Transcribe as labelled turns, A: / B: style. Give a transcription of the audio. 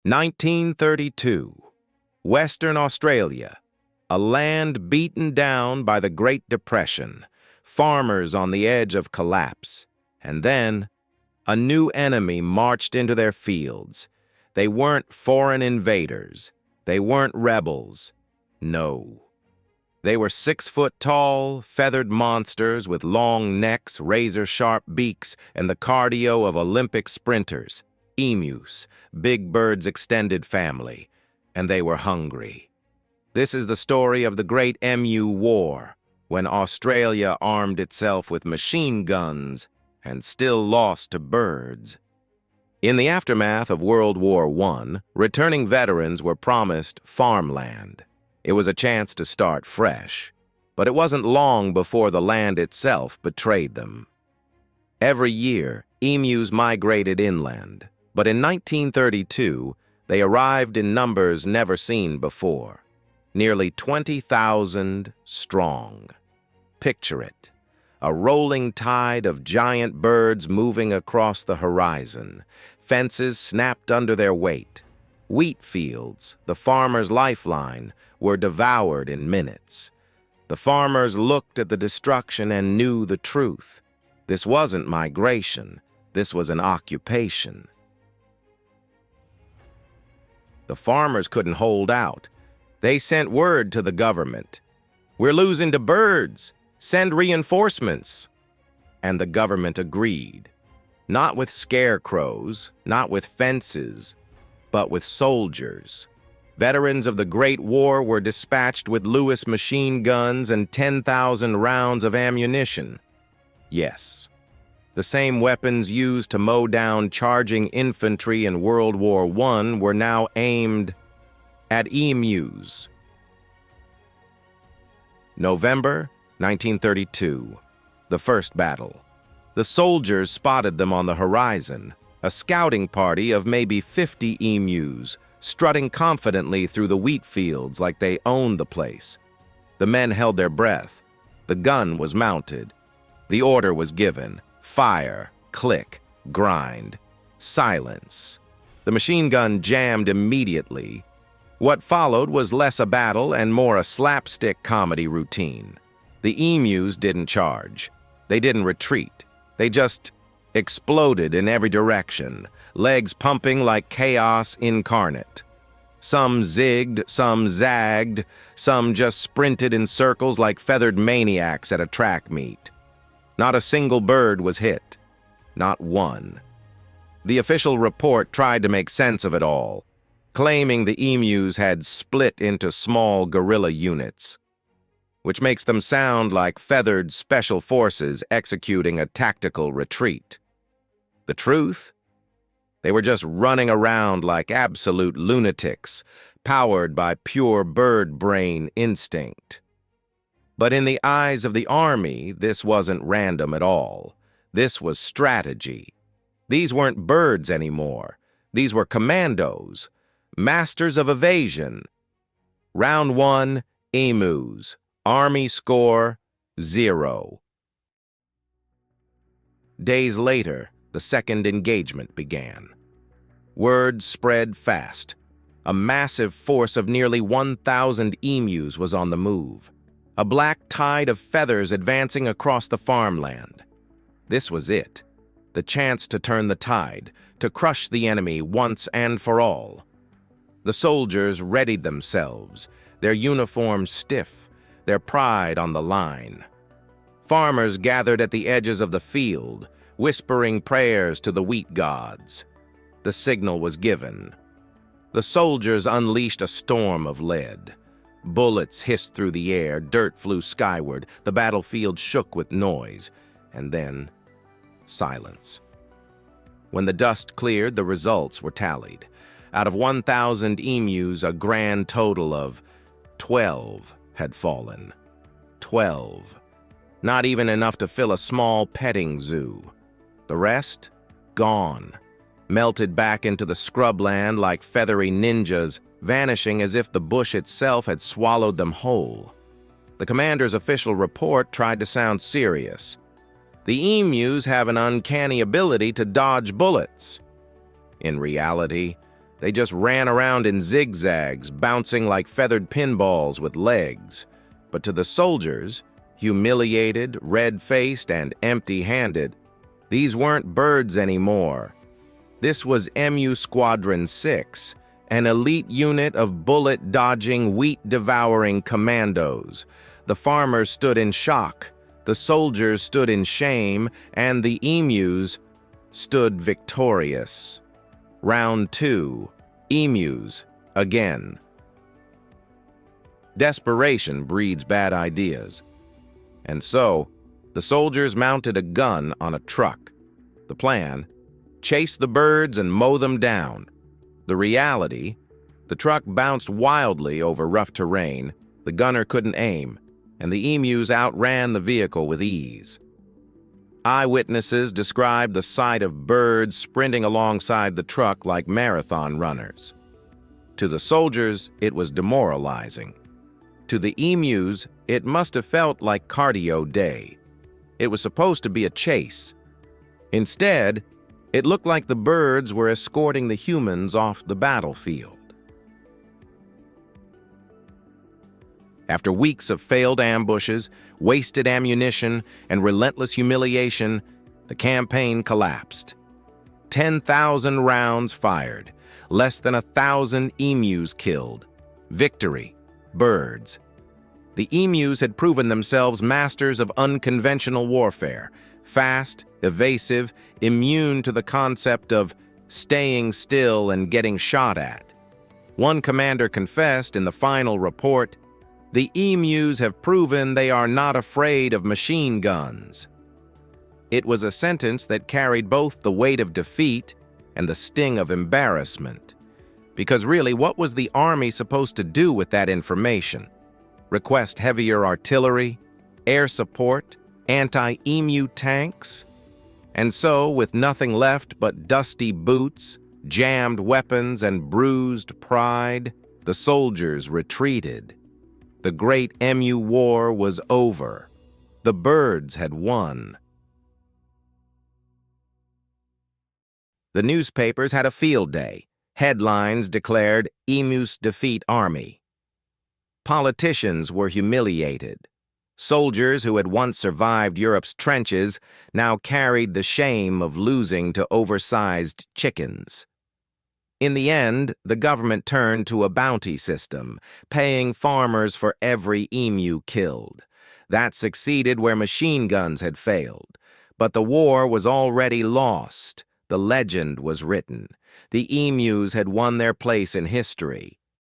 A: 1932. Western Australia. A land beaten down by the Great Depression. Farmers on the edge of collapse. And then, a new enemy marched into their fields. They weren't foreign invaders. They weren't rebels. No. They were 6-foot-tall, feathered monsters with long necks, razor-sharp beaks, and the cardio of Olympic sprinters. Emus, big bird's extended family, and they were hungry. This is the story of the Great Emu War, when Australia armed itself with machine guns and still lost to birds. In the aftermath of World War I, returning veterans were promised farmland. It was a chance to start fresh, but it wasn't long before the land itself betrayed them. Every year, emus migrated inland, but in 1932, they arrived in numbers never seen before, nearly 20,000 strong. Picture it, a rolling tide of giant birds moving across the horizon, fences snapped under their weight. Wheat fields, the farmer's lifeline, were devoured in minutes. The farmers looked at the destruction and knew the truth. This wasn't migration, this was an occupation. The farmers couldn't hold out. They sent word to the government. "We're losing to birds. Send reinforcements." And the government agreed. Not with scarecrows, not with fences, but with soldiers. Veterans of the Great War were dispatched with Lewis machine guns and 10,000 rounds of ammunition. Yes, the same weapons used to mow down charging infantry in World War I were now aimed at emus. November 1932, the first battle. The soldiers spotted them on the horizon, a scouting party of maybe 50 emus, strutting confidently through the wheat fields like they owned the place. The men held their breath. The gun was mounted. The order was given. Fire, click, grind, silence. The machine gun jammed immediately. What followed was less a battle and more a slapstick comedy routine. The emus didn't charge. They didn't retreat. They just exploded in every direction, legs pumping like chaos incarnate. Some zigged, some zagged, some just sprinted in circles like feathered maniacs at a track meet. Not a single bird was hit. Not one. The official report tried to make sense of it all, claiming the emus had split into small guerrilla units, which makes them sound like feathered special forces executing a tactical retreat. The truth? They were just running around like absolute lunatics, powered by pure bird brain instinct. But in the eyes of the army, this wasn't random at all. This was strategy. These weren't birds anymore. These were commandos, masters of evasion. Round 1, emus. Army score, 0. Days later, the second engagement began. Word spread fast. A massive force of nearly 1,000 emus was on the move. A black tide of feathers advancing across the farmland. This was it. The chance to turn the tide, to crush the enemy once and for all. The soldiers readied themselves, their uniforms stiff, their pride on the line. Farmers gathered at the edges of the field, whispering prayers to the wheat gods. The signal was given. The soldiers unleashed a storm of lead. Bullets hissed through the air, dirt flew skyward, the battlefield shook with noise, and then silence. When the dust cleared, the results were tallied. Out of 1,000 emus, a grand total of 12 had fallen. 12. Not even enough to fill a small petting zoo. The rest? Gone. Melted back into the scrubland like feathery ninjas, vanishing as if the bush itself had swallowed them whole. The commander's official report tried to sound serious. The emus have an uncanny ability to dodge bullets. In reality, They just ran around in zigzags, bouncing like feathered pinballs with legs. But to the soldiers, humiliated, red-faced, and empty-handed, these weren't birds anymore. This was Emu Squadron 6, an elite unit of bullet-dodging, wheat-devouring commandos. The farmers stood in shock, the soldiers stood in shame, and the emus stood victorious. Round 2. Emus again. Desperation breeds bad ideas. And so, the soldiers mounted a gun on a truck. The plan: chase the birds and mow them down. The reality: the truck bounced wildly over rough terrain, the gunner couldn't aim, and the emus outran the vehicle with ease. Eyewitnesses described the sight of birds sprinting alongside the truck like marathon runners. To the soldiers, it was demoralizing. To the emus, it must have felt like cardio day. It was supposed to be a chase. Instead, it looked like the birds were escorting the humans off the battlefield. After weeks of failed ambushes, wasted ammunition, and relentless humiliation, the campaign collapsed. 10,000 rounds fired, less than 1,000 emus killed. Victory: birds. The emus had proven themselves masters of unconventional warfare, fast, evasive, immune to the concept of staying still and getting shot at. One commander confessed in the final report, "The emus have proven they are not afraid of machine guns." It was a sentence that carried both the weight of defeat and the sting of embarrassment. Because really, what was the army supposed to do with that information? Request heavier artillery, air support, anti-emu tanks? And so, with nothing left but dusty boots, jammed weapons, and bruised pride, the soldiers retreated. The Great Emu War was over. The birds had won. The newspapers had a field day. Headlines declared, "Emus defeat army." Politicians were humiliated. Soldiers who had once survived Europe's trenches now carried the shame of losing to oversized chickens. In the end, the government turned to a bounty system, paying farmers for every emu killed. That succeeded where machine guns had failed. But the war was already lost. The legend was written. The emus had won their place in history.